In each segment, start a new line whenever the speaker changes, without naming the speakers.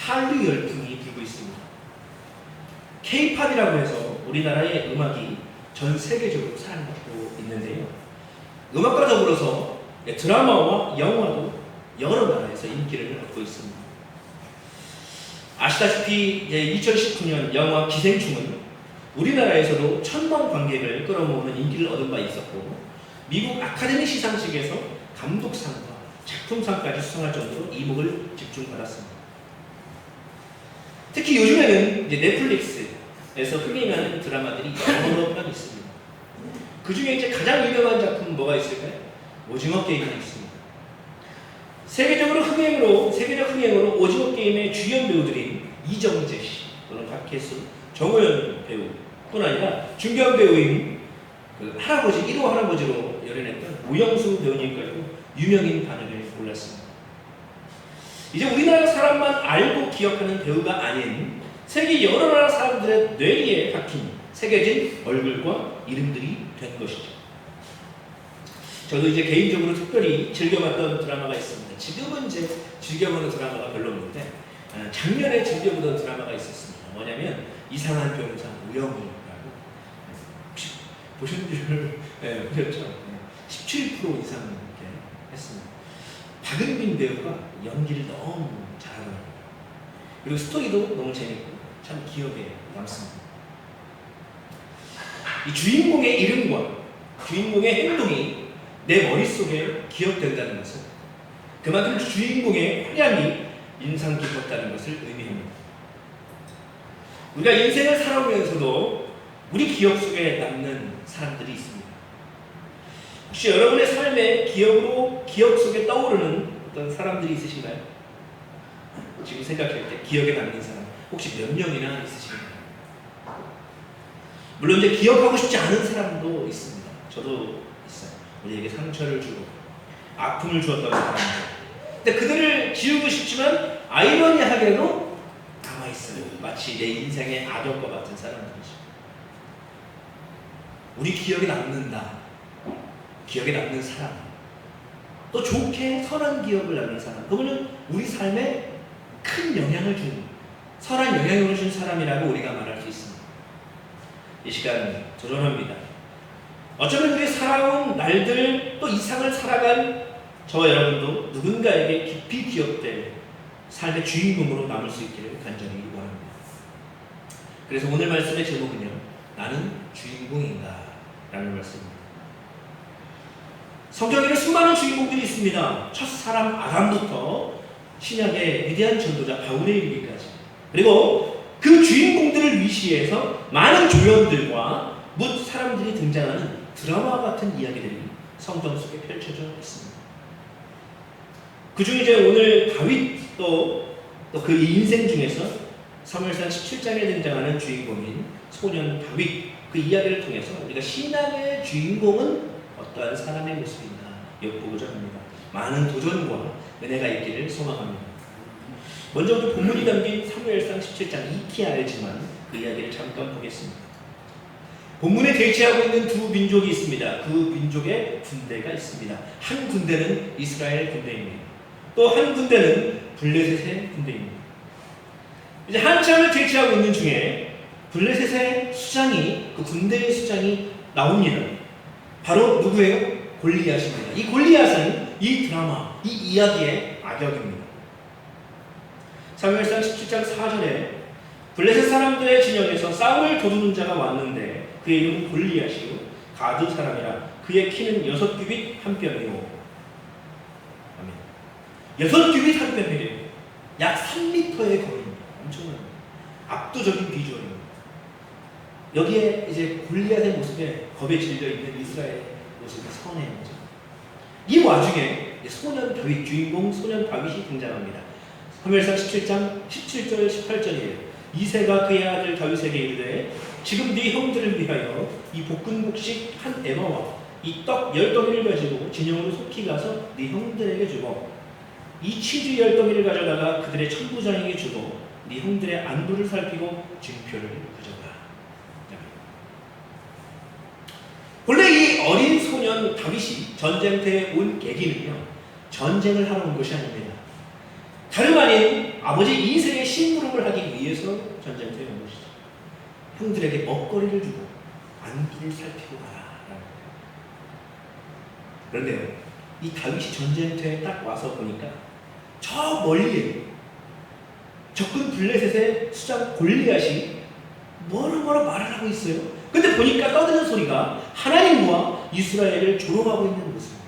한류 열풍이 불고 있습니다. K-팝이라고 해서 우리나라의 음악이 전 세계적으로 사랑받고 있는데요. 음악과 더불어서 드라마와 영화도 여러 나라에서 인기를 얻고 있습니다. 아시다시피 2019년 영화 기생충은 우리나라에서도 1000만 관객을 끌어모으는 인기를 얻은 바 있었고, 미국 아카데미 시상식에서 감독상과 작품상까지 수상할 정도로 이목을 집중받았습니다. 특히 요즘에는 넷플릭스에서 흥행하는 드라마들이 여러 편 있습니다. 그 중에 가장 유명한 작품은 뭐가 있을까요? 오징어 게임이 있습니다. 세계적 흥행으로 오징어 게임의 주연 배우들인 이정재 씨, 또는 박혜수, 정호연 배우뿐 아니라 중견 배우인 할아버지 1호 할아버지로 열연했던 오영수 배우님까지도 유명인 반열에 올랐습니다. 이제 우리나라 사람만 알고 기억하는 배우가 아닌 세계 여러 나라 사람들의 뇌리에 박힌 새겨진 얼굴과 이름들이 된 것이죠. 저도 이제 개인적으로 특별히 즐겨봤던 드라마가 있습니다. 지금은 이제 즐겨보는 드라마가 별로 없는데 작년에 즐겨보던 드라마가 있었습니다. 뭐냐면 이상한 병사 우영우라고, 혹시 보신 줄 보셨죠? 17% 이상 이렇게 했습니다. 박은빈 배우가 연기를 너무 잘하더라고요. 그리고 스토리도 너무 재밌고 참 기억에 남습니다. 이 주인공의 이름과 주인공의 행동이 내 머릿속에 기억된다는 것은 그만큼 주인공의 활약이 인상 깊었다는 것을 의미합니다. 우리가 인생을 살아오면서도 우리 기억 속에 남는 사람들이 있습니다. 혹시 여러분의 삶의 기억 속에 떠오르는 어떤 사람들이 있으신가요? 지금 생각할 때 기억에 남는 사람 혹시 몇 명이나 있으신가요? 물론 이제 기억하고 싶지 않은 사람도 있습니다. 저도 있어요. 우리에게 상처를 주고 아픔을 주었던 사람들. 근데 그들을 지우고 싶지만 아이러니하게도 남아있어요. 마치 내 인생의 악역과 같은 사람들이죠. 우리 기억에 남는다. 기억에 남는 사람. 또 좋게 선한 기억을 남는 사람. 그분은 우리 삶에 큰 영향을 준, 선한 영향을 준 사람이라고 우리가 말할 수 있습니다. 이 시간 도전합니다. 어쩌면 우리 살아온 날들 또 이상을 살아간 저와 여러분도 누군가에게 깊이 기억될 삶의 주인공으로 남을 수 있기를 간절히 원합니다. 그래서 오늘 말씀의 제목은요, 나는 주인공인가? 라는 말씀입니다. 성경에는 수많은 주인공들이 있습니다. 첫 사람 아담부터 신약의 위대한 전도자 바울에 이르기까지, 그리고 그 주인공들을 위시해서 많은 조연들과 뭇 사람들이 등장하는 드라마 같은 이야기들이 성경 속에 펼쳐져 있습니다. 그 중에 이제 오늘 다윗도 또 그 인생 중에서 사무엘상 17장에 등장하는 주인공인 소년 다윗, 그 이야기를 통해서 우리가 신앙의 주인공은 어떠한 사람의 모습인가 엿보고자 합니다. 많은 도전과 은혜가 있기를 소망합니다. 먼저 우리 본문이 담긴 사무엘상 17장, 익히 알지만 그 이야기를 잠깐 보겠습니다. 본문에 대치하고 있는 두 민족이 있습니다. 그 민족의 군대가 있습니다. 한 군대는 이스라엘 군대입니다. 또 한 군대는 블레셋의 군대입니다. 이제 한참을 대치하고 있는 중에 블레셋의 수장이, 그 군대의 수장이 나옵니다. 바로 누구예요? 골리앗입니다. 이 골리앗은 이 드라마, 이 이야기의 악역입니다. 사무엘상 17장 4절에 블레셋 사람들의 진영에서 싸움을 도두는 자가 왔는데 그의 이름은 골리앗이요 가드 사람이라 그의 키는 6규빗 한 뼘이요. 6규빗 한 뼘이래요. 약 3m의 거리입니다. 엄청납니다. 압도적인 비주얼입니다. 여기에 이제 골리앗의 모습에 겁에 질려 있는 이스라엘의 모습이 선해요. 이 와중에 소년 다윗, 주인공 소년 다윗이 등장합니다. 사무엘상 17장 17절 18절이에요. 이새가 그의 아들 다윗에게 이르되 지금 네 형들을 위하여 이 볶은국식 한 에바와 이 떡 10덩이를 가지고 진영으로 속히 가서 네 형들에게 주고 이 치즈 10덩이를 가져다가 그들의 천부장에게 주고 네 형들의 안부를 살피고 증표를 가져가. 원래 이 어린 소년 다윗이 전쟁터에 온 계기는요, 전쟁을 하러 온 것이 아닙니다. 다름 아닌 아버지 이세의 심부름을 하기 위해서 전쟁터에 온 것이죠. 형들에게 먹거리를 주고 안부를 살피고 가라. 그런데요, 이 다윗이 전쟁터에 딱 와서 보니까 저 멀리에 적군 블레셋의 수장 골리앗이 뭐라 말을 하고 있어요. 근데 보니까 떠드는 소리가 하나님과 이스라엘을 조롱하고 있는 모습입니다.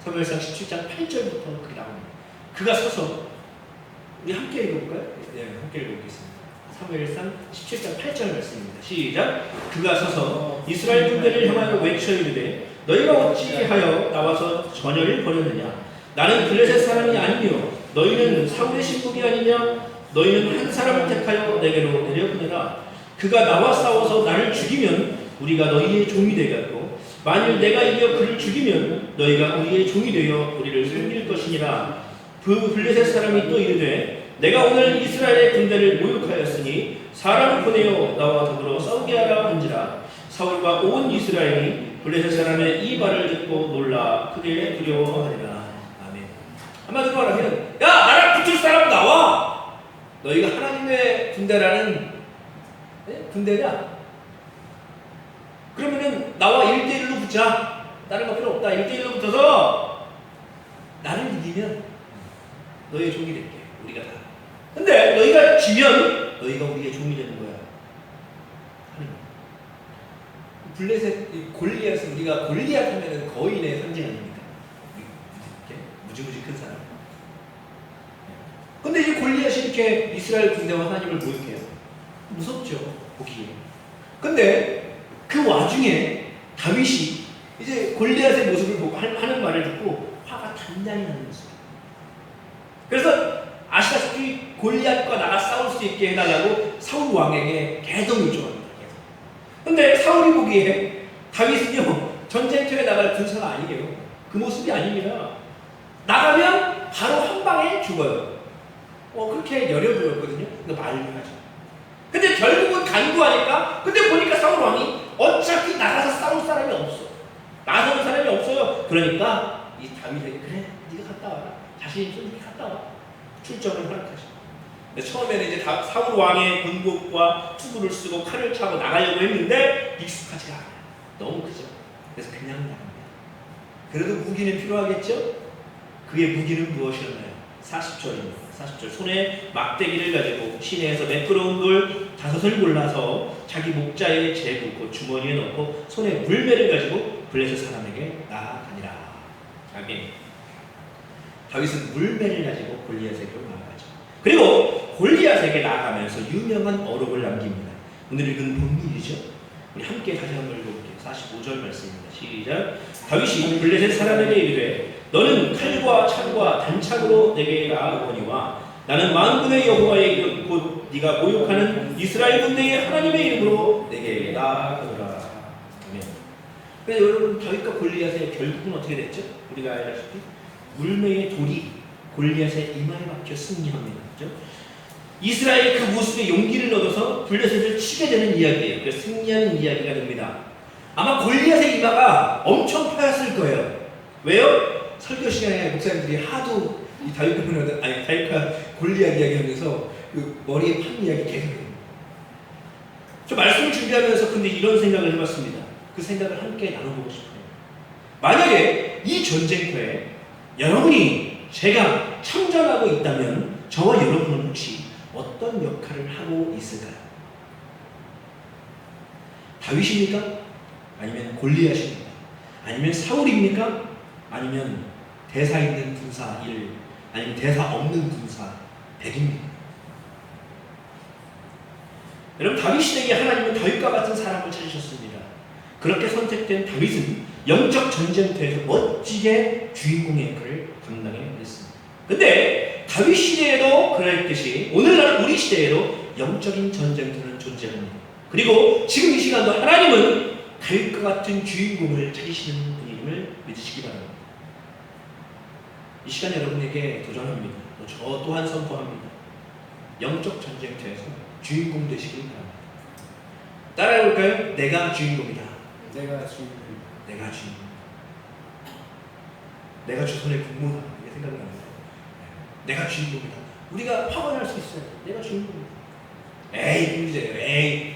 사무엘상 17장 8절부터 그렇게 나옵니다. 그가 서서, 우리 함께 읽어볼까요? 네, 함께 읽어보겠습니다. 사무엘상 17장 8절 말씀입니다. 시작. 그가 서서 이스라엘 군대를 향하여 외쳐 이르되 너희가 어찌하여 나와서 전열을 벌였느냐? 나는 블레셋 사람이 아니며 너희는 사울의 신복이 아니냐? 너희는 한 사람을 택하여 내게로 내려보내라. 그가 나와 싸워서 나를 죽이면 우리가 너희의 종이 되겠고 만일 내가 이겨 그를 죽이면 너희가 우리의 종이 되어 우리를 섬길 것이니라. 그 블레셋 사람이 또 이르되 내가 오늘 이스라엘의 군대를 모욕하였으니 사람을 보내어 나와 더불어 싸우게 하라 한지라. 사울과 온 이스라엘이 블레셋 사람의 이 말을 듣고 놀라 크게 두려워하리라. 아멘. 한마디로 말하면, 야, 나랑 붙을 사람 나와. 너희가 하나님의 군대라는 군대냐? 그러면은 나와 1대1로 붙자. 다른 거 필요 없다. 1대1로 붙어서 나를 이기면 너희의 종이 될게. 우리가 다. 근데 너희가 지면 너희가 우리의 종이 되는 거야. 블레셋 골리앗은, 우리가 골리앗 하면은 거인의 상징 아닙니까? 무지무지 큰 사람. 근데 이 골리앗이 이렇게 이스라엘 군대와 하나님을 모욕해요. 무섭죠, 보기에. 근데 그 와중에 다윗이 이제 골리앗의 모습을 보고 하는 말을 듣고 화가 단단히 나는 모습. 그래서 아시다시피 골리앗과 나가 싸울 수 있게 해달라고 사울 왕에게 계속 요청합니다. 근데 사울이 보기에 다윗은요, 전쟁터에 나갈 군사가 아니에요. 그 모습이 아닙니다. 나가면 바로 한 방에 죽어요. 그렇게 여려보였거든요. 근데 말을 하죠. 근데 결국은 간구하니까, 근데 보니까 사울 왕이 어차피 나가서 싸울 사람이 없어. 나서는 사람이 없어요. 그러니까 이 다윗에게, 그래, 네가 갔다 와라. 자신 있으면 갔다 와. 출정을 허락하죠. 처음에는 이제 사울 왕의 군복과 투구를 쓰고 칼을 차고 나가려고 했는데 익숙하지가 않아요. 너무 크죠. 그래서 그냥 나갑니다. 그래도 무기는 필요하겠죠? 그의 무기는 무엇이었나요? 40절입니다. 40절. 손에 막대기를 가지고 시내에서 매끄러운 돌 5을 골라서 자기 목자에 재고 주머니에 넣고 손에 물매를 가지고 블레셋 사람에게 나아가니라. 아멘. 다윗은 물매를 가지고 골리앗에게로 나아가죠. 그리고 골리앗에게 나아가면서 유명한 어록을 남깁니다. 오늘 읽은 본문이죠. 우리 함께 다시 한번 읽어볼게요. 45절 말씀입니다. 시작. 다윗이 블레셋 사람에게 이르되 너는 칼과 창과 단창으로 내게 나아오거니와 나는 만군의 여호와의 이름 곧 네가 모욕하는 이스라엘 군대의 하나님의 이름으로 내게 나아오라. 아멘. 그래서 여러분, 다윗과 골리앗의 결국은 어떻게 됐죠? 우리가 알다시피 물매의 돌이 골리앗의 이마에 박혀 승리합니다. 그렇죠? 이스라엘이 그 모습에 용기를 얻어서 블레셋을 치게 되는 이야기예요. 그래서 승리하는 이야기가 됩니다. 아마 골리앗의 이마가 엄청 파였을 거예요. 왜요? 설교 시간에 목사님들이 하도 이 다윗과 골리앗 이야기하면서 그 머리에 판 이야기 계속해요. 저 말씀을 준비하면서 근데 이런 생각을 해봤습니다. 그 생각을 함께 나눠보고 싶어요. 만약에 이 전쟁터에 여러분이 제가 참전하고 있다면 저와 여러분은 혹시 어떤 역할을 하고 있을까요? 다윗입니까? 아니면 골리앗입니까? 아니면 사울입니까? 아니면 대사 있는 군사 1, 아니면 대사 없는 군사 100입니까? 여러분, 다윗 시대에 하나님은 다윗과 같은 사람을 찾으셨습니다. 그렇게 선택된 다윗은 영적 전쟁터에서 멋지게 주인공의 역할을 감당해냈습니다. 근데 다윗 시대에도 그랬듯이 오늘날 우리 시대에도 영적인 전쟁터는 존재합니다. 그리고 지금 이 시간도 하나님은 다윗과 같은 주인공을 찾으시는 분임을 믿으시기 바랍니다. 이 시간 여러분에게 도전합니다. 저 또한 선포합니다. 영적 전쟁터에서 주인공 되시길 바랍니다. 따라해볼까요? 내가 주인공이다.
내가 주인공.
내가 주인공. 내가 조선의 국무다. 이렇게 생각납니다. 내가 주인공이다. 우리가 확언할 수 있어요. 내가 주인공이다. 에이, 문제예요. 에이.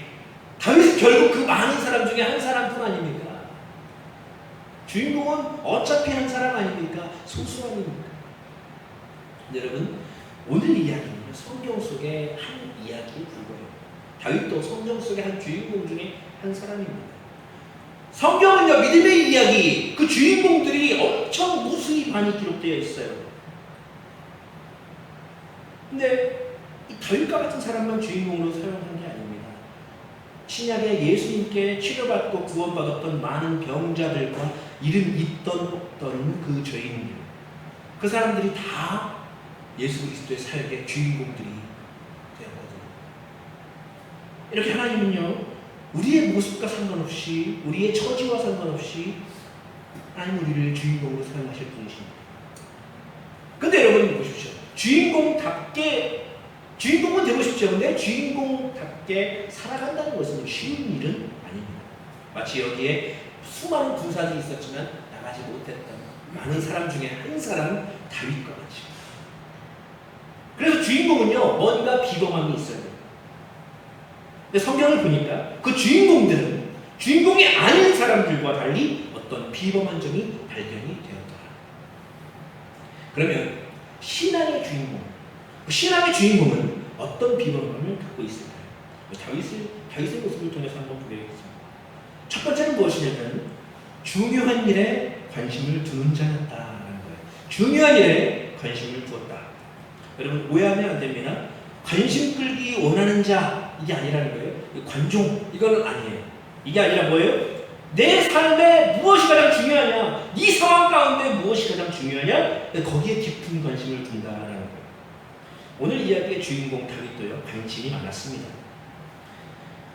다윗은 결국 그 많은 사람 중에 한 사람뿐 아닙니까? 주인공은 어차피 한 사람 아닙니까? 소수 아닙니까? 여러분, 오늘 이야기는 성경 속의 한 이야기에 불과해요. 다윗도 성경 속의 한 주인공 중에 한 사람입니다. 성경은요, 믿음의 이야기, 그 주인공들이 엄청 무수히 많이 기록되어 있어요. 근데 이 다윗과 같은 사람만 주인공으로 사용한 게 아닙니다. 신약에 예수님께 치료받고 구원받았던 많은 병자들과 이름 있던 없던 그 죄인들, 그 사람들이 다 예수 그리스도의 사역의 주인공들이 되었거든요. 이렇게 하나님은요, 우리의 모습과 상관없이, 우리의 처지와 상관없이 하나님 우리를 주인공으로 사용하실 분이십니다. 근데 여러분 보십시오. 주인공은 되고 싶죠. 근데 주인공답게 살아간다는 것은 쉬운 일은 아닙니다. 마치 여기에 수많은 군사들이 있었지만 나가지 못했던 많은 사람 중에 한 사람 다윗과 같이. 그래서 주인공은요, 뭔가 비범함이 있어요. 근데 성경을 보니까 그 주인공들은 주인공이 아닌 사람들과 달리 어떤 비범한 점이 발견이 되었더라. 그러면 신앙의 주인공은 어떤 비범함을 갖고 있을까요? 다윗의 모습을 통해서 한번 보겠습니다. 첫 번째는 무엇이냐면 중요한 일에 관심을 두는 자였다라는 거예요. 중요한 일에 관심을 두었다. 여러분 오해하면 안 됩니다. 관심 끌기 원하는 자, 이게 아니라는 거예요. 관종, 이거는 아니에요. 이게 아니라 뭐예요? 내 삶에 무엇이 가장 중요하냐, 이 상황 가운데 무엇이 가장 중요하냐, 거기에 깊은 관심을 둔다라는 거예요. 오늘 이야기의 주인공 다윗도요, 관심이 많았습니다.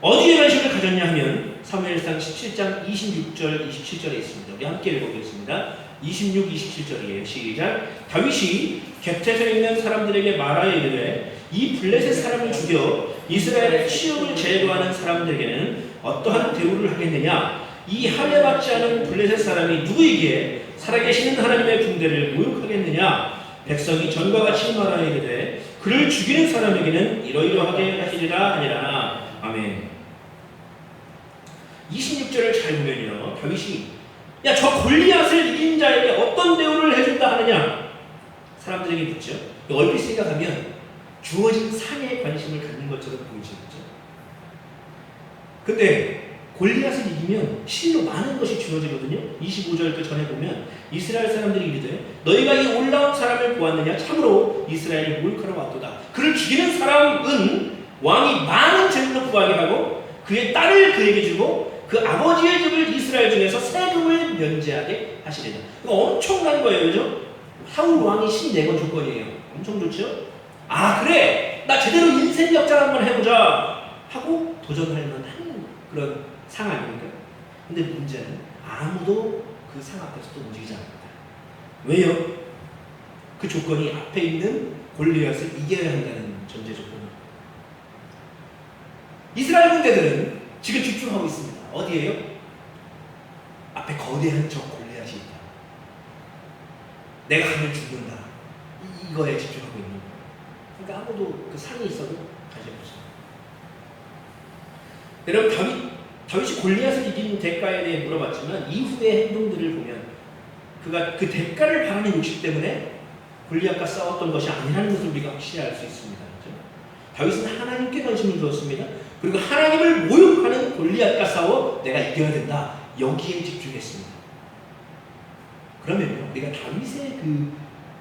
어디에 관심을 가졌냐 하면 사무엘상 17장 26절 27절에 있습니다. 우리 함께 읽어보겠습니다. 26, 27절이에요. 시작. 다윗이 곁에서 있는 사람들에게 말하여 이르되 이 블레셋 사람을 죽여 이스라엘의 치욕을 제거하는 사람들에게는 어떠한 대우를 하겠느냐? 이 할례받지 않은 블레셋 사람이 누구이기에 살아계시는 하나님의 군대를 모욕하겠느냐? 백성이 전과 같이 말하여 이르되 그를 죽이는 사람에게는 이러이러하게 하시리라 하니라. 아멘. 26절을 잘 보면요, 다윗이 야, 저 골리앗을 이긴 자에게 어떤 대우를 해준다 하느냐? 사람들에게 묻죠. 얼핏 생각하면 주어진 상에 관심을 갖는 것처럼 보이죠. 근데 골리앗을 이기면 실로 많은 것이 주어지거든요. 25절 그 전에 보면 이스라엘 사람들이 이르되 너희가 이 올라온 사람을 보았느냐? 참으로 이스라엘을 모욕하러 왔도다. 그를 죽이는 사람은 왕이 많은 재물로 구하게 하고 그의 딸을 그에게 주고 그 아버지의 집을 이스라엘 중에서 세금을 면제하게 하시리라. 이거 엄청난 거예요. 그죠? 사울 왕이 14번 조건이에요. 엄청 좋죠? 아, 그래! 나 제대로 인생 역전 한번 해보자! 하고 도전할 만한 그런 상 아닙니까? 근데 문제는 아무도 그 상 앞에서 또 움직이지 않는다. 왜요? 그 조건이 앞에 있는 골리앗을 이겨야 한다는 전제 조건입니다. 이스라엘 군대들은 지금 집중하고 있습니다. 어디에요? 앞에 거대한 저 골리앗이 있다. 내가 가면 죽는다. 이거에 집중하고 있는 거예요. 그러니까 아무도 그 상이 있어도 관심 없어요. 여러분 다윗이 골리앗을 이기는 대가에 대해 물어봤지만 이후의 행동들을 보면 그가 그 대가를 바라는 욕심 때문에 골리앗과 싸웠던 것이 아니라는 것을 우리가 확실히 알 수 있습니다. 그렇죠? 다윗은 하나님께 관심을 두었습니다. 그리고 하나님을 모욕하는 골리앗과 싸워 내가 이겨야 된다. 여기에 집중했습니다. 그러면 우리가 다윗의 그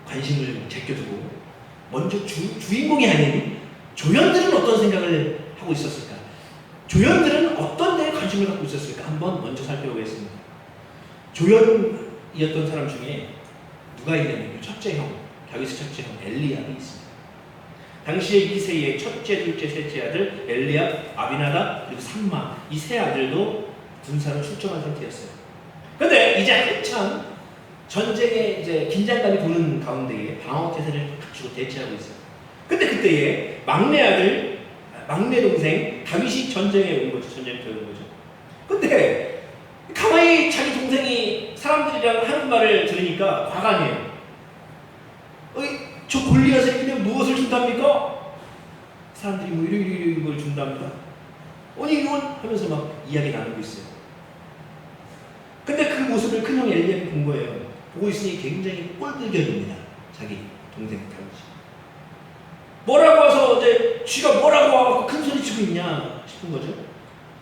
관심을 제껴두고 먼저 주인공이 아닌 조연들은 어떤 생각을 하고 있었을까? 조연들은 어떤 데에 관심을 갖고 있었을까? 한번 먼저 살펴보겠습니다. 조연이었던 사람 중에 누가 있냐면요, 첫째 형, 다윗의 첫째 형 엘리압이 있습니다. 당시에 이세의 첫째, 둘째, 셋째 아들 엘리압, 아비나답, 그리고 삼마, 이 세 아들도 군사로 출정한 상태였어요. 근데 이제 한참 전쟁에 이제 긴장감이 도는 가운데에 방어 태세를 갖추고 대치하고 있어요. 근데 그때에 막내 동생 다윗이 전쟁에 온 거죠. 전쟁터에 온 거죠. 근데 가만히 자기 동생이 사람들이랑 하는 말을 들으니까 과감해요. 저 골리앗에게 무엇을 준답니까? 사람들이 뭐 이런 걸 준답니다. 아니 이건 하면서 막 이야기 나누고 있어요. 근데 그 모습을 큰형 엘리압이 본 거예요. 보고 있으니 굉장히 꼴불견입니다. 자기 동생 다윗이. 뭐라고 와서 이제 쥐가 뭐라고 와서 큰 소리 치고 있냐 싶은 거죠.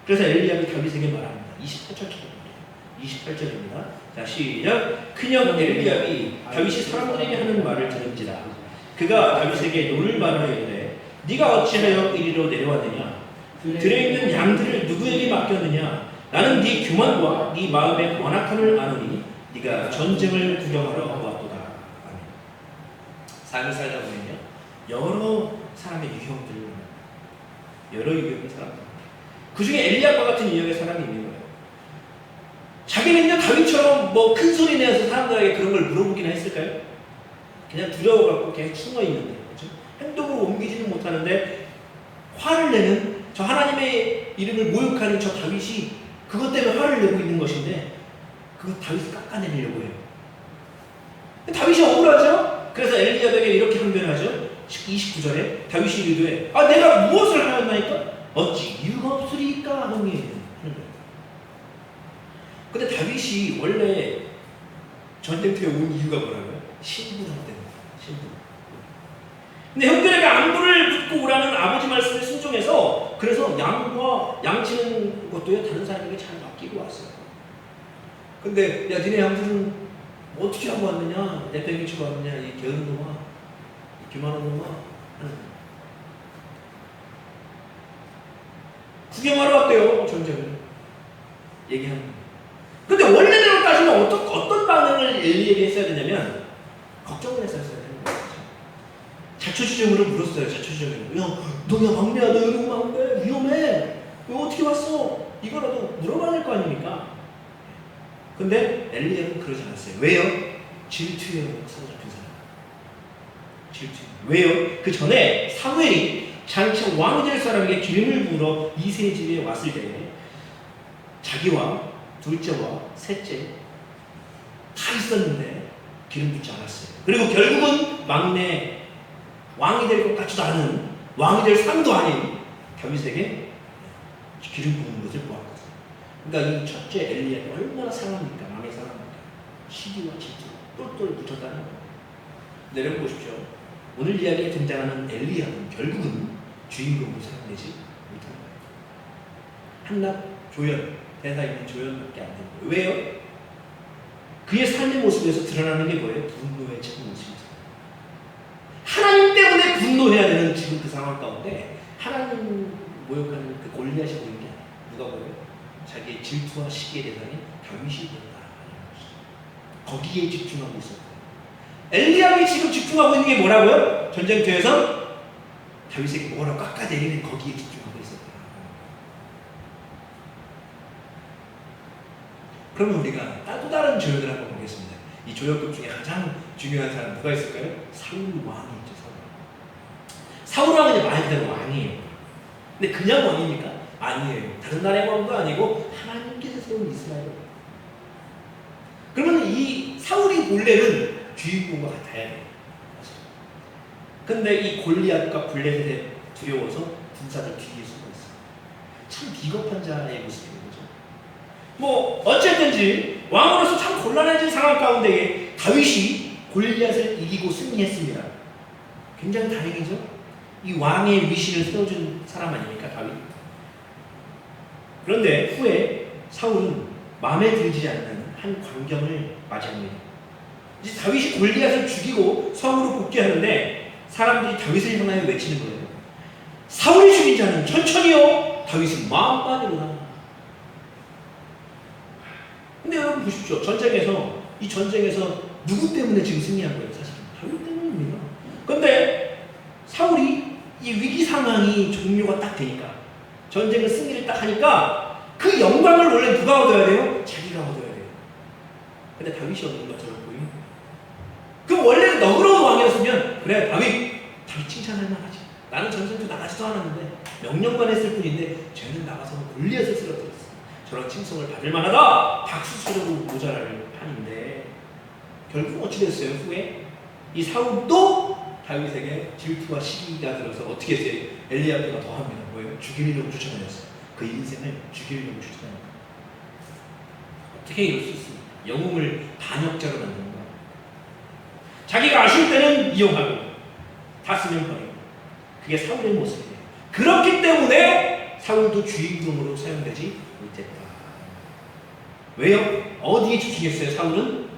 그래서 엘리압이 다윗에게 말합니다. 28절입니다. 자 시작. 큰형 엘리압이 다윗이 사람들에게 하는 말을 들은지라 그가 다윗에게 노를 말하여 이르되 네가 어찌하여 이리로 내려왔느냐 들에 있는 양들을 누구에게 맡겼느냐 나는 네 교만과 네 마음의 완악함을 아노니 네가 전쟁을 구경하러 왔도다. 아멘. 삶을 살다 보면요 여러 사람의 유형들을 여러 유형의 사람들 그 중에 엘리압과 같은 유형의 사람이 있는 거예요. 자기는요 다윗처럼 뭐 큰 소리 내서 사람들에게 그런 걸 물어보기나 했을까요? 그냥 두려워갖고 계속 숨어 있는데 그렇죠? 행동으로 옮기지는 못하는데 화를 내는 저 하나님의 이름을 모욕하는 저 다윗이 그것 때문에 화를 내고 있는 것인데 그거 다윗을 깎아내리려고 해요. 다윗이 억울하죠? 그래서 엘리압에게 이렇게 항변하죠. 29절에 다윗이 이르되 내가 무엇을 하였나이까? 어찌 이유가 없으리까 하니. 근데 다윗이 원래 전쟁터에 온 이유가 뭐라고요? 신분할 때입니다. 신분. 근데 형들에게 안부를 묻고 오라는 아버지 말씀에 순종해서 그래서 양과 양치는 것도요 다른 사람에게 잘 맡기고 왔어요. 근데 야 니네 양들은 어떻게 하고 왔느냐? 내팽이 치고 왔느냐? 이 게으른 놈아, 이 기만한 놈아 하는 구경하러 왔대요 전쟁을 얘기하는 거예요. 근데 원래대로 따지면 어떤 반응을 엘리에게 했어야 되냐면 걱정을 했어야 되는 거예요. 자초지종으로 물었어요. 자초지종으로 너야 막내야 너 여기 오면 안 돼. 위험해. 너 어떻게 왔어? 이거라도 물어봐야 될 거 아닙니까? 근데 엘리야는 그러지 않았어요. 왜요? 질투에 사로잡힌 사람. 질투. 왜요? 그 전에 사무엘이 장차 왕이 될 사람에게 기름을 부어 이새의 집에 왔을 때 자기와 둘째와 셋째 다 있었는데 기름 붓지 않았어요. 그리고 결국은 막내 왕이 될 것 같지도 않은 왕이 될 상도 아닌 다윗에게 기름 부은 것을 보았거든요. 그러니까 이 첫째 엘리야가 얼마나 상합니까? 마음이 상합니까? 시기와 질투 똘똘 붙였다는 거예요. 내려보고 보십시오. 오늘 이야기에 등장하는 엘리야는 결국은 주인공으로 사용되지 못한 거예요. 한낱 조연 대사 있는 조연밖에 안 되는 거예요. 왜요? 그의 삶의 모습에서 드러나는 게 뭐예요? 분노의 참 모습이죠. 하나님 때문에 분노해야 되는 지금 그 상황 가운데 하나님 모욕하는 그 골리앗이 보이는 게 아니에요. 누가 보여요? 자기의 질투와 시기의 대상이 다윗이 보였다. 거기에 집중하고 있었고 엘리압이 지금 집중하고 있는 게 뭐라고요? 전쟁터에서 다윗에게 뭐라고 깎아내리는 거기에 집중하고 있었다. 그러면 우리가 또 다른 조역을 한번 보겠습니다. 이 조역급 중에 가장 중요한 사람 누가 있을까요? 사울 왕이 있죠. 사울 왕은 이제 말 그대로 왕이에요. 근데 그냥 왕입니까? 아니에요. 다른 나라의 왕도 아니고 하나님께서 세운 이스라엘. 그러면 이 사울이 본래는 주인공과 같아야 돼요. 근데 이 골리앗과 블레셋에 두려워서 군사들 뒤에 숨어 있어요. 참 비겁한 자의 모습이에요. 뭐 어쨌든지 왕으로서 참 곤란해진 상황 가운데에 다윗이 골리앗을 이기고 승리했습니다. 굉장히 다행이죠. 이 왕의 위신을 세워준 사람 아닙니까 다윗. 그런데 후에 사울은 마음에 들지 않는 한 광경을 맞이합니다. 이제 다윗이 골리앗을 죽이고 성으로 복귀하는데 사람들이 다윗을 향하여 외치는 거예요. 사울이 죽인 자는 천천히요 다윗은 마음만이로다. 근데 여러분 보십시오. 이 전쟁에서 누구 때문에 지금 승리한 거예요? 사실 다윗 때문입니다. 근데 사울이 이 위기 상황이 종료가 딱 되니까 전쟁을 승리를 딱 하니까 그 영광을 원래 누가 얻어야 돼요? 자기가 얻어야 돼요. 근데 다윗이 얻는 것처럼 보이는 거예요. 그럼 원래 너그러운 왕이었으면 그래 다윗 칭찬할 만하지. 나는 전쟁터 나가지도 않았는데 명령만 했을 뿐인데 쟤는 나가서 골리앗을 쓰러뜨렸어. 저런 칭송을 받을 만하다. 박수 치려고 모자랄 판인데 결국 어찌 됐어요? 후에 이 사울도 다윗에게 질투와 시기가 들어서 어떻게 했어요? 엘리야브가 더합니다. 뭐예요? 죽이려고 쫓아다녔어요. 그 인생을 죽이려고 쫓아다녔어요. 어떻게 이럴 수 있습니까? 영웅을 반역자로 만드는 거예요. 자기가 아쉬울 때는 이용하고 다 쓰면 버리고. 그게 사울의 모습이에요. 그렇기 때문에 사울도 주인공으로 사용되지 못했다. 왜요? 어디에 집중했어요? 사울은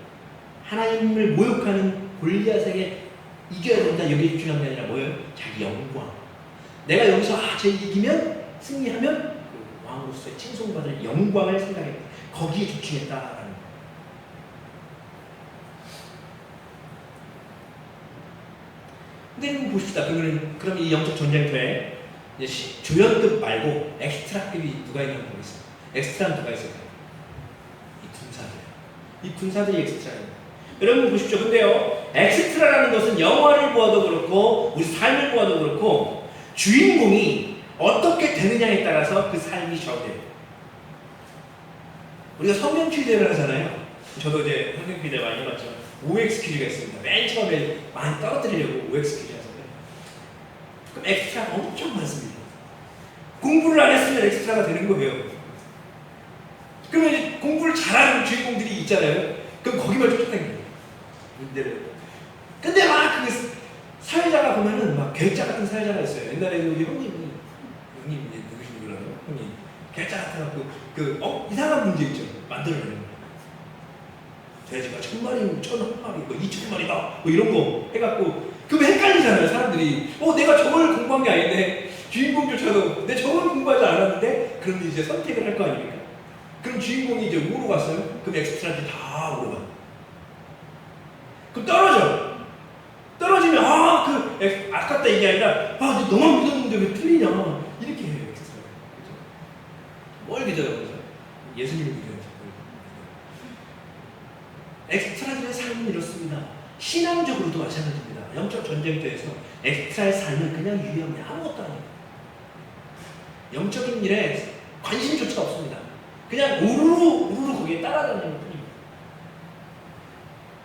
하나님을 모욕하는 골리앗에게 이겨야 된다. 여기에 집중한 게 아니라 뭐예요? 자기 영광. 내가 여기서 쟤 이기면 승리하면 그 왕으로서의 칭송받을 영광을 생각했다. 거기에 집중했다라는 거예요. 근데 한번 보십시다. 그럼 이 영적 전쟁터에 조연급 말고 엑스트라급이 누가 있냐고 보겠습니다. 엑스트라는 누가 있을까요? 이 군사들. 이 군사들이 엑스트라예요. 여러분 보십시오. 근데요, 엑스트라라는 것은 영화를 보아도 그렇고 우리 삶을 보아도 그렇고 주인공이 어떻게 되느냐에 따라서 그 삶이 좌우돼요. 우리가 성경 퀴즈를 하잖아요. 저도 이제 성경 퀴즈 많이 해봤죠. OX 퀴즈가 있습니다. 맨 처음에 많이 떨어뜨리려고 OX 퀴즈 하잖아요. 그럼 엑스트라가 엄청 많습니다. 공부를 안 했으면 엑스트라가 되는 거예요. 그러면 이제 공부를 잘하는 주인공들이 있잖아요. 그럼 거기만 쫓아다니는 거예요. 근데 막 그 사회자가 보면은 막 괴짜 같은 사회자가 있어요. 옛날에 우리 형님 이제 누구신지 몰라요. 형님 괴짜 같아갖고 이상한 문제 있죠. 만들어내는 거예요. 돼지가 1000마리, 1001마리, 2000마리다 뭐 이런 거 해갖고 그럼 헷갈리잖아요. 사람들이 내가 저걸 공부한 게 아닌데 주인공조차도 내 저걸 공부하지 않았는데 그럼 이제 선택을 할 거 아닙니까? 그럼 주인공이 이제 5로 갔어요? 그럼 엑스트라들이 다 5로 가요. 그럼 떨어지면 아깝다 이게 아니라 너만 믿었는데 왜 틀리냐 이렇게 해요. 엑스트라가. 그죠? 뭘 믿어요? 그죠? 예수님을 믿어야죠. 엑스트라들의 삶은 이렇습니다. 신앙적으로도 마찬가지입니다. 영적 전쟁터에서 엑스트라의 삶은 그냥 유의하면 아무것도 아니에요. 영적인 일에 관심조차 없습니다. 그냥 우르르 거기에 따라다니는 뿐입니다.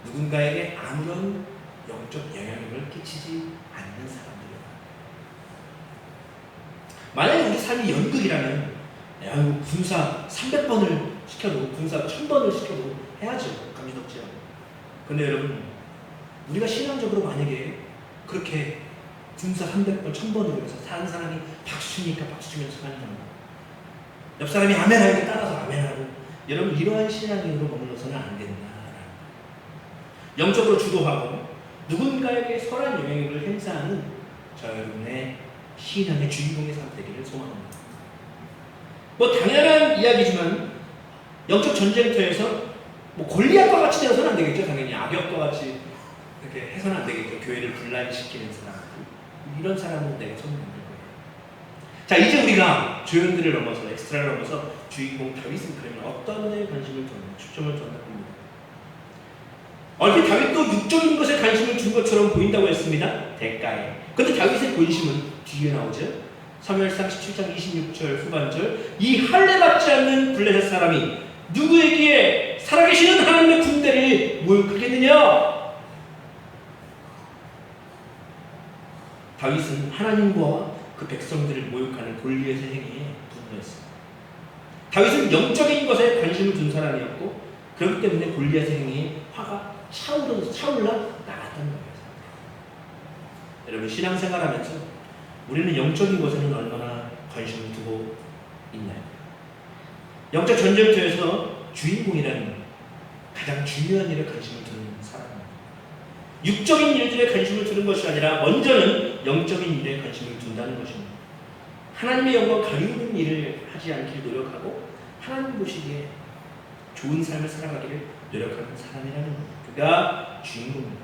누군가에게 아무런 영적 영향력을 끼치지 않는 사람들이에요. 만약에 우리 삶이 연극이라면 군사 300번을 시켜도 군사 1000번을 시켜도 해야죠. 감지덕지 않고. 근데 여러분 우리가 신앙적으로 만약에 그렇게 군사 300번 1000번을 해서 사는 사람이 박수치니까 박수치면서 사는 사람 옆 사람이 아멘하니까 따라서 아멘하고 여러분 이러한 신앙인으로 머물러서는 안 된다. 영적으로 주도하고 누군가에게 선한 영향력을 행사하는 저 여러분의 신앙의 주인공의 삶 되기를 소망합니다. 뭐 당연한 이야기지만 영적 전쟁터에서 골리앗과 같이 되어서는 안 되겠죠. 당연히 악역과 같이 이렇게 해서는 안 되겠죠. 교회를 분란시키는 사람 이런 사람은 내가 손을 안 될 거예요. 자 이제 우리가 조연들을 넘어서 엑스트라를 넘어서 주인공 다윗은 그러면 어떤 데 관심을 뒀나 초점을 뒀나 봅니다. 얼핏 다윗도 육적인 것에 관심을 둔 것처럼 보인다고 했습니다. 대가에. 그런데 다윗의 본심은 뒤에 나오죠. 사무엘상 17장 26절 후반절 이 할례받지 않는 블레셋 사람이 누구에게 살아계시는 하나님의 군대를 모욕하겠느냐? 다윗은 하나님과 그 백성들을 모욕하는 골리앗의 행위에 분노했습니다. 다윗은 영적인 것에 관심을 둔 사람이었고 그렇기 때문에 골리앗의 행위에 화가 차올라 나갔다는 거예요. 여러분 신앙생활하면서 우리는 영적인 것에는 얼마나 관심을 두고 있나요? 영적 전쟁터에서 주인공이라는 가장 중요한 일에 관심을 두는 사람입니다. 육적인 일들에 관심을 두는 것이 아니라 먼저는 영적인 일에 관심을 둔다는 것입니다. 하나님의 영광 가리우는 일을 하지 않기를 노력하고 하나님 보시기에 좋은 삶을 살아가기를 노력하는 사람이라는 그가 주인공입니다.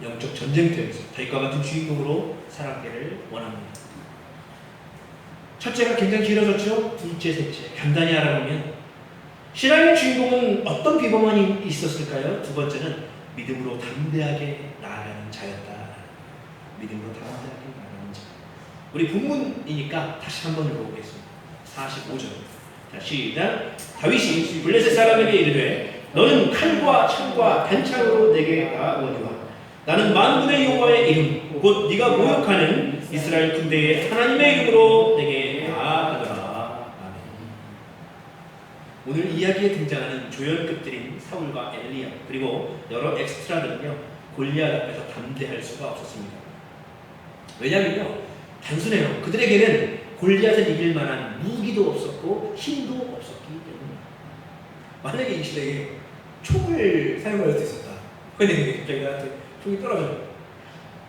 영적 전쟁터에서 다윗과 같은 주인공으로 살아가기를 원합니다. 첫째가 굉장히 길어졌죠. 둘째, 셋째 간단히 알아보면 신앙의 주인공은 어떤 비범함이 있었을까요? 두 번째는 믿음으로 담대하게 나아가는 자였다. 믿음으로 담대하게 나아가는 자. 우리 본문이니까 다시 한번 읽어보겠습니다. 45절. 자, 시작. 다윗이 블레셋 사람에게 이르되 너는 칼과 창과 단창으로 내게 나아오니와 나는 만군의 여호와의 이름 곧 네가 모욕하는 이스라엘 군대의 하나님의 이름으로 내게 나아가더라. 아멘. 오늘 이야기에 등장하는 조연급들인 사울과 엘리야 그리고 여러 엑스트라들은요 골리앗 앞에서 담대할 수가 없었습니다. 왜냐하면요 단순해요. 그들에게는 골리앗을 이길 만한 무기도 없었고 힘도 없었기 때문에. 만약에 이 시대에 총을 사용할 수 있었다. 만약에 갑자기 나한테 총이 떨어져요.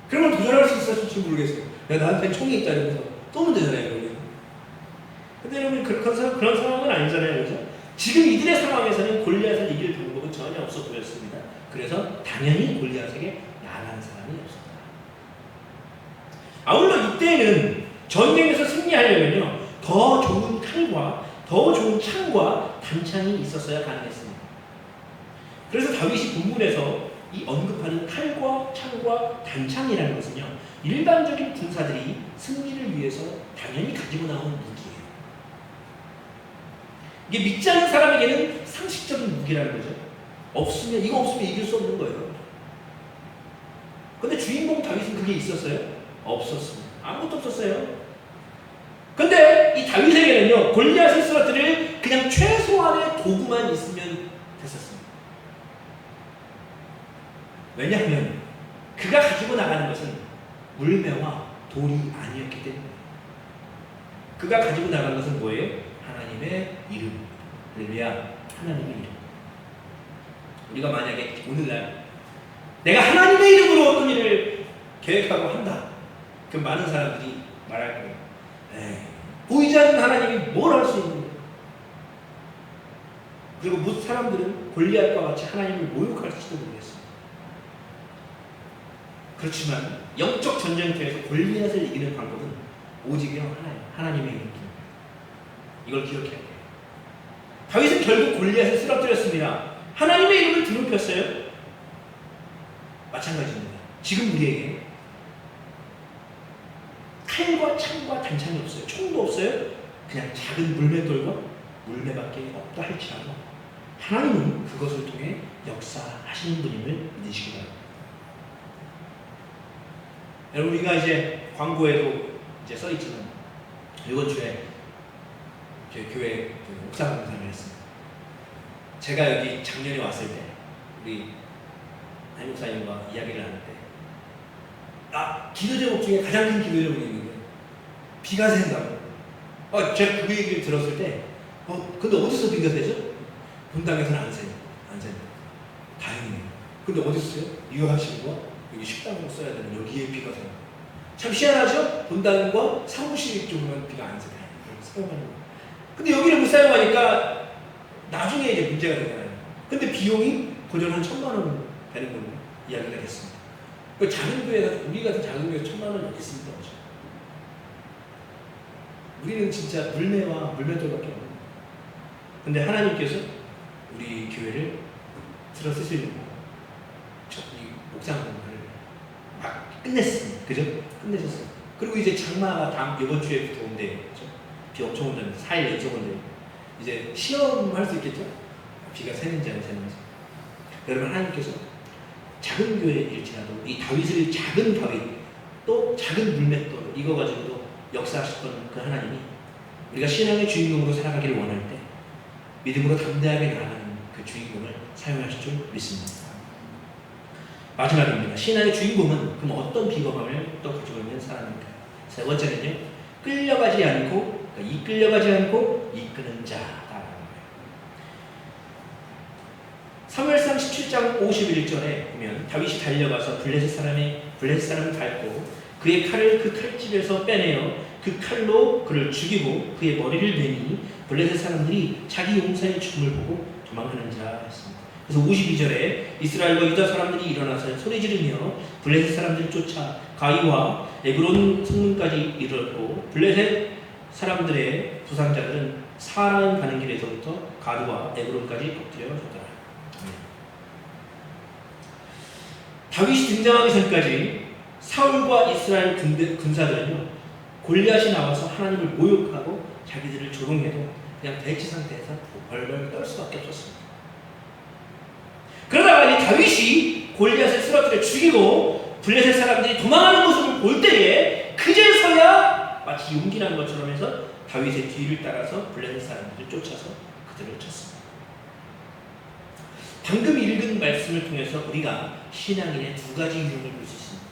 그러면 도전할 수 있었을지 모르겠어요. 야, 나한테 총이 있다 이러면서 쏘면 되잖아요. 여러분. 근데 여러분 그런 상황은 아니잖아요. 그죠? 지금 이들의 상황에서는 골리앗을 이길 방법은 전혀 없어 보였습니다. 그래서 당연히 골리앗에게 나아가는 사람이 없었다. 아울러 이때는 전쟁에서 승리하려면요 더 좋은 칼과 더 좋은 창과 단창이 있었어야 가능했습니다. 그래서 다윗이 본문에서 이 언급하는 칼과 창과 단창이라는 것은요 일반적인 군사들이 승리를 위해서 당연히 가지고 나온 무기예요. 이게 믿지 않는 사람에게는 상식적인 무기라는 거죠. 이거 없으면 이길 수 없는 거예요. 근데 주인공 다윗은 그게 있었어요? 없었습니다. 아무것도 없었어요. 근데 이 다윗에게는요 골리앗을 쓰러뜨릴 그냥 최소한의 도구만 있으면 됐었습니다. 왜냐하면 그가 가지고 나가는 것은 물매와 돌이 아니었기 때문에. 그가 가지고 나가는 것은 뭐예요? 하나님의 이름. 할렐루야. 하나님의 이름. 우리가 만약에 오늘날 내가 하나님의 이름으로 어떤 일을 계획하고 한다. 그 많은 사람들이 말할 거예요. 보이지 않는 하나님이 뭘 할 수 있는 거예요? 그리고 무슨 사람들은 골리앗과 같이 하나님을 모욕할지도 모르겠어요. 그렇지만 영적 전쟁터에서 골리앗을 이기는 방법은 오직요 하나님의 이름입니다. 이걸 기억해야 돼요. 다윗은 결국 골리앗을 쓰러뜨렸습니다. 하나님의 이름을 드높였어요. 마찬가지입니다. 지금 우리에게 칼과 창과 단창이 없어요. 총도 없어요. 그냥 작은 물맷돌과 물매밖에 없다 할지라도 하나님은 그것을 통해 역사하시는 분임을 믿으시기 바랍니다. 여러분 우리가 이제 광고에도 이제 써있지만 이번 주에 저희 교회 옥상 공사를 했습니다. 제가 여기 작년에 왔을 때 우리 담임 목사님과 이야기를 하는데 기도 제목 중에 가장 큰 기도 제목이 있는데 비가 샌다고. 제가 그 얘기를 들었을 때 근데 어디서 비가 새죠? 본당에서는 안 새요. 안 새요. 다행이네요. 근데 어디 있어요? 유효하시고 여기 식당으로 써야 되는 여기에 비가 새요. 참 희한하죠? 본당과 사무실 쪽으로는 비가 안 새요. 사용하는 거. 근데 여기를 못 사용하니까 나중에 이제 문제가 되잖아요. 근데 비용이 고전 한 1,000만 원 되는 걸로 이야기가 됐습니다. 그 작은 교회에서 우리 같은 작은 교회 1,000만 원 있습니다. 우리는 진짜 물매와 물맷돌밖에 없는. 근데 하나님께서 우리 교회를 들어 쓰시려고 이 목상 공부를 막 끝냈습니다. 그죠? 끝내셨어요. 그리고 이제 장마가 이번 주에부터 온대요. 그죠? 비 엄청 온다면서 4일 연속 온대요. 이제 시험할 수 있겠죠? 비가 새는지 안 새는지. 여러분 하나님께서 작은 교회일지라도 이 다윗을 작은 다윗 또 작은 물맷돌 이거 가지고도 역사하셨던 그 하나님이 우리가 신앙의 주인공으로 살아가기를 원할 때 믿음으로 담대하게 나아가는 그 주인공을 사용하실 줄 믿습니다. 마지막입니다. 신앙의 주인공은 그럼 어떤 비범함을 또 가지고 있는 사람입니까? 세 번째는요. 끌려가지 않고 이끌려가지 않고 이끄는 자라는 거예요. 사무엘상 17장 51절에 보면 다윗이 달려가서 블레셋 사람을 밟고 그의 칼을 그 칼집에서 빼내어 그 칼로 그를 죽이고 그의 머리를 베니 블레셋 사람들이 자기 용사의 죽음을 보고 도망하는 자 했습니다. 그래서 52절에 이스라엘과 유다 사람들이 일어나서 소리 지르며 블레셋 사람들을 쫓아 가이와 에그론 성문까지 이르렀고 블레셋 사람들의 부상자들은 사람 가는 길에서부터 가드와 에그론까지 엎드려 졌더라. 다윗이 등장하기 전까지 사울과 이스라엘 군사들은요 골리앗이 나와서 하나님을 모욕하고 자기들을 조롱해도 그냥 대치 상태에서 벌벌 떨 수밖에 없었습니다. 그러다가 이 다윗이 골리앗을 쓰러뜨려 죽이고 블레셋 사람들이 도망하는 모습을 볼 때에 그제서야 마치 용기 난 것처럼 해서 다윗의 뒤를 따라서 블레셋 사람들을 쫓아서 그들을 쳤습니다. 방금 읽은 말씀을 통해서 우리가 신앙인의 두 가지 유형을 볼 수 있습니다.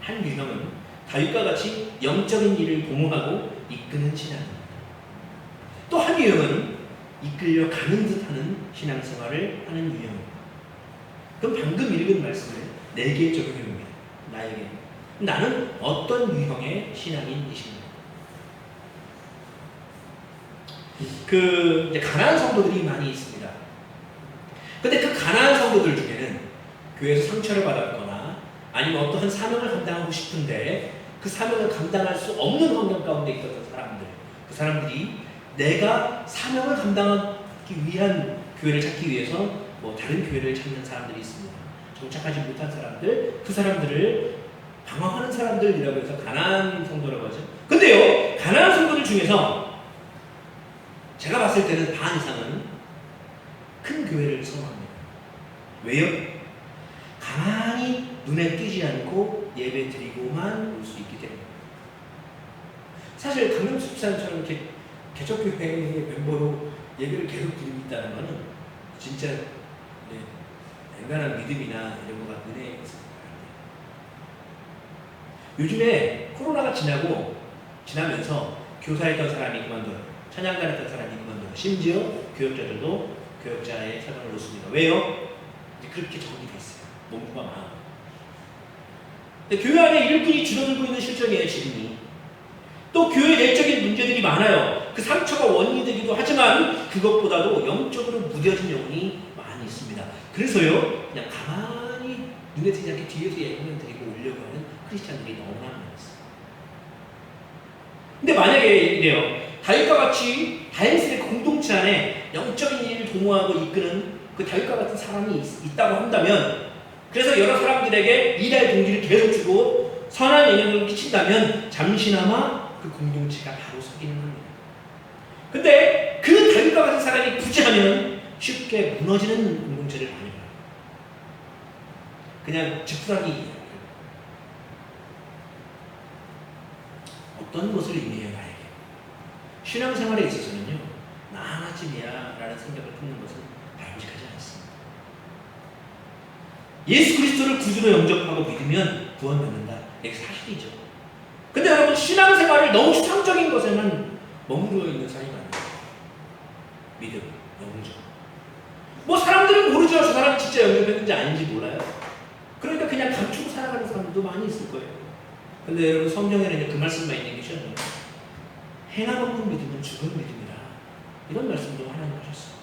한 유형은 다윗과 같이 영적인 일을 도모하고 이끄는 신앙입니다. 또 한 유형은 이끌려 가는 듯하는 신앙생활을 하는 유형입니다. 그럼 방금 읽은 말씀을 내게 적용해 봅니다. 나에게. 나는 어떤 유형의 신앙인이십니까? 이제 가난한 성도들이 많이 있습니다. 근데 그 가난한 성도들 중에는 교회에서 상처를 받았거나 아니면 어떠한 사명을 감당하고 싶은데 그 사명을 감당할 수 없는 환경 가운데 있었던 사람들, 그 사람들이 내가 사명을 감당하기 위한 교회를 찾기 위해서 다른 교회를 찾는 사람들이 있습니다. 정착하지 못한 사람들, 그 사람들을 방황하는 사람들이라고 해서 가난한 성도라고 하죠. 근데요, 가난한 성도들 중에서 제가 봤을 때는 반 이상은 큰 교회를 선호합니다. 왜요? 가만히 눈에 띄지 않고 예배 드리고만 올 수 있기 때문에. 사실 강명수 집사님처럼 이렇게 개척교회의 멤버로 예배를 계속 드리고 있다는 것은 진짜 앵간한 믿음이나 이런 거가 은혜에 있습니다. 요즘에 코로나가 지나면서 교사했던 사람이 그만둬요. 찬양가했던 사람이 그만둬요. 심지어 교역자들도 교역자의 사명을 놓습니다. 왜요? 그렇게 정리되어 있어요. 몸과 마음. 근데 교회 안에 일꾼이 줄어들고 있는 실정이에요, 지금이. 또 교회 내적인 문제들이 많아요. 그 상처가 원인이 되기도 하지만 그것보다도 영적으로 무뎌진 영혼이 많이 있습니다. 그래서요, 그냥 가만히 눈에 띄지 않게 뒤에서 예배만 드리고 오려고 하는 크리스찬들이 너무나 많았어요. 근데 만약에 이래요. 다윗과 같이 다윗의 공동체 안에 영적인 일을 도모하고 이끄는 그 다윗과 같은 사람이 있다고 한다면, 그래서 여러 사람들에게 일할 동기를 계속 주고 선한 영향을 끼친다면 잠시나마 그 공동체가 바로 서기는 합니다. 근데 그 다윗과 같은 사람이 부재하면 쉽게 무너지는 공동체를 많이 봐요. 그냥 지푸라기. 어떤 것을 의미해요, 나에게? 신앙생활에 있어서는요, 나 하나쯤이야 라는 생각을 품는 것은 바람직하지 않습니다. 예수 그리스도를 구주로 영접하고 믿으면 구원받는다. 이게 사실이죠. 근데 여러분, 신앙생활을 너무 추상적인 것에만 머무르어 있는 사람이 많아요. 믿음, 영접. 사람들은 모르죠. 저 사람이 진짜 영접했는지 아닌지 몰라요. 그러니까 그냥 감추고 살아가는 사람들도 많이 있을 거예요. 근데 여러분, 성경에는 그 말씀만 있는 게 아니에요. 행함 없는 믿음은 죽은 믿음이라. 이런 말씀도 하나님 하셨어요.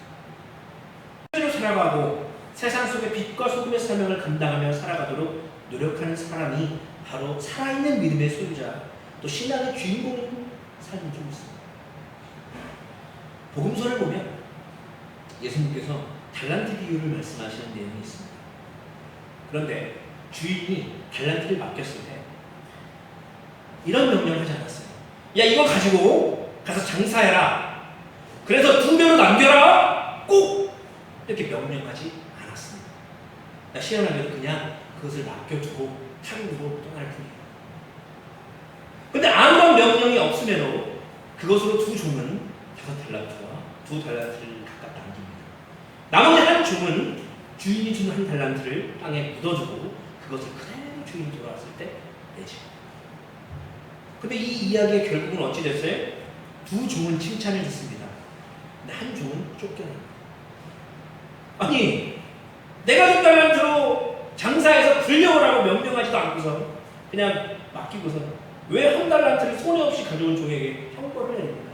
실제로 살아가고 세상 속의 빛과 소금의 사명을 감당하며 살아가도록 노력하는 사람이 바로 살아있는 믿음의 소유자, 또 신앙의 주인공인 사람이 좀 있습니다. 복음서를 보면 예수님께서 달란트 비유를 말씀하시는 내용이 있습니다. 그런데 주인이 달란트를 맡겼을 때 이런 명령을 하지 않았어요. 야, 이거 가지고 가서 장사해라. 그래서 2배로 남겨라. 꼭 이렇게 명령하지 않았습니다. 시원하게도 그냥 그것을 맡겨두고 타국으로 떠날 뿐이에요. 근데 아무런 명령이 없음에도 그것으로 두 종은 5달란트와 2달란트를 각각 남깁니다. 나머지 한 종은 주인이 준 1달란트를 땅에 묻어주고 그것을 그대로 주인이 돌아왔을 때 내죠. 근데 이 이야기의 결국은 어찌 됐어요? 2 종은 칭찬을 듣습니다. 근데 한 종은 쫓겨납니다. 아니, 내가 준 달란트로 장사해서 불려오라고 명령하지도 않고서 그냥 맡기고서 왜 1달란트를 손해 없이 가져온 종에게 형벌을 내립니다.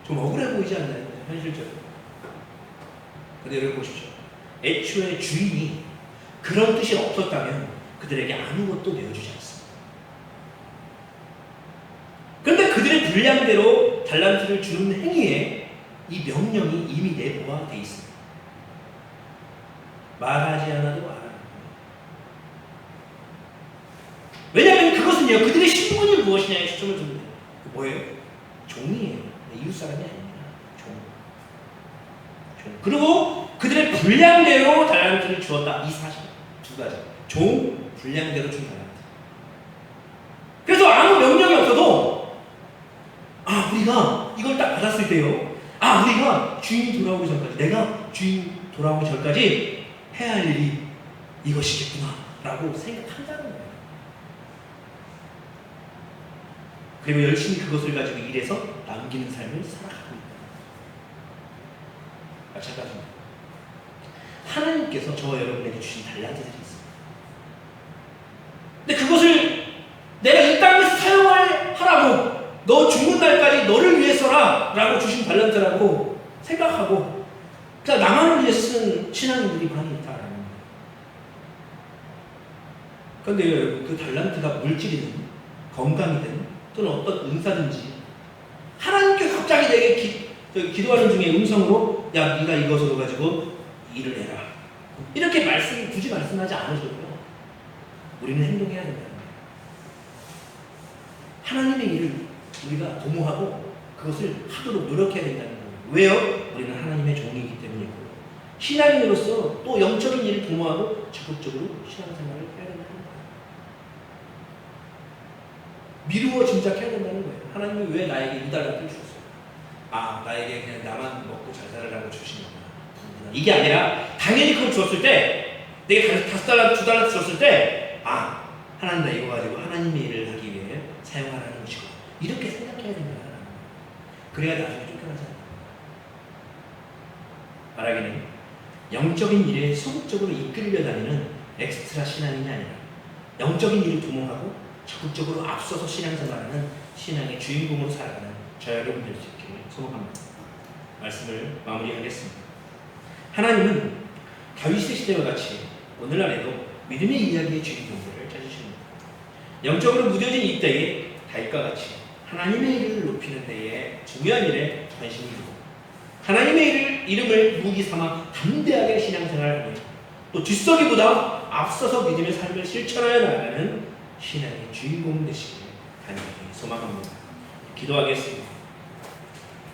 좀 억울해 보이지 않나요? 현실적으로. 근데 여러분 보십시오. 애초에 주인이 그런 뜻이 없었다면 그들에게 아무것도 내어주지 않습니다. 그런데 그들의 분량대로 달란트를 주는 행위에 이 명령이 이미 내포가 되어 있습니다. 말하지 않아도 알아요. 왜냐하면 그것은요, 그들의 신분이 무엇이냐에 초점을 둡니다. 뭐예요? 종이에요. 이웃사람이 아닙니다. 종. 그리고 그들의 분량대로 달란트를 주었다. 이 사실. 두 가지. 종, 분량대로 준 달란트. 그래서 아무 명령이 없어도 우리가 이걸 딱 받았을 때요. 우리가 주인이 돌아오기 전까지, 내가 주인 돌아오기 전까지 해야 할 일이 이것이겠구나 라고 생각한다는 거예요. 그리고 열심히 그것을 가지고 일해서 남기는 삶을 살아가고 있다. 마찬가지입니다. 하나님께서 저와 여러분에게 주신 달란트들이 있습니다. 근데 그것을 내가 이 땅에서 사용하라고, 너 죽는 날까지 너를 위해서라 라고 주신 달란트라고 생각하고 그냥 나만을 위해서 쓰는 신앙인들이 많이 있다라는 거예요. 그런데 여러분, 그 달란트가 물질이든 건강이든 또는 어떤 은사든지 하나님께서 갑자기 내게 기도하는 중에 음성으로 야, 네가 이것으로 가지고 일을 해라, 이렇게 굳이 말씀하지 않으셔도요, 우리는 행동해야 된다는 거예요. 하나님의 일을 우리가 도모하고 그것을 하도록 노력해야 된다는 거예요. 왜요? 우리는 하나님의 종이기 때문이고, 신앙인으로서 또 영적인 일을 도모하고 적극적으로 신앙생활을 해야 된다는 거예요. 미루어 짐작해야 된다는 거예요. 하나님이 왜 나에게 이 달란트를 주셨어요? 나에게 그냥 나만 먹고 잘 살으라고 주신 거구나. 이게 아니라 당연히 그걸 주었을 때, 내가 5달란트, 2달란트 줬을 때 하나님 나 이거 가지고 하나님의 일을 하기 위해 사용하라는 것이고, 이렇게 생각해야 된다. 그래야 나중에 쫓겨나지 않아요. 말하기는 영적인 일에 소극적으로 이끌려 다니는 엑스트라 신앙인이 아니라 영적인 일을 도모하고 적극적으로 앞서서 신앙생활하는 신앙의 주인공으로 살아가는 저 여러분 될 수 있기를 소망합니다. 말씀을 마무리하겠습니다. 하나님은 다윗의 시대와 같이 오늘날에도 믿음의 이야기의 주인공들을 찾으십니다. 영적으로 무뎌진 이 때에 다윗과 같이 하나님의 일을 높이는 데에 중요한 일에 관심이 두고 하나님의 이름을 무기 삼아 담대하게 신앙생활하며 또 뒷서기보다 앞서서 믿음의 삶을 실천하여 나가는 신앙의 주인공 되시길 간절히 소망합니다. 기도하겠습니다.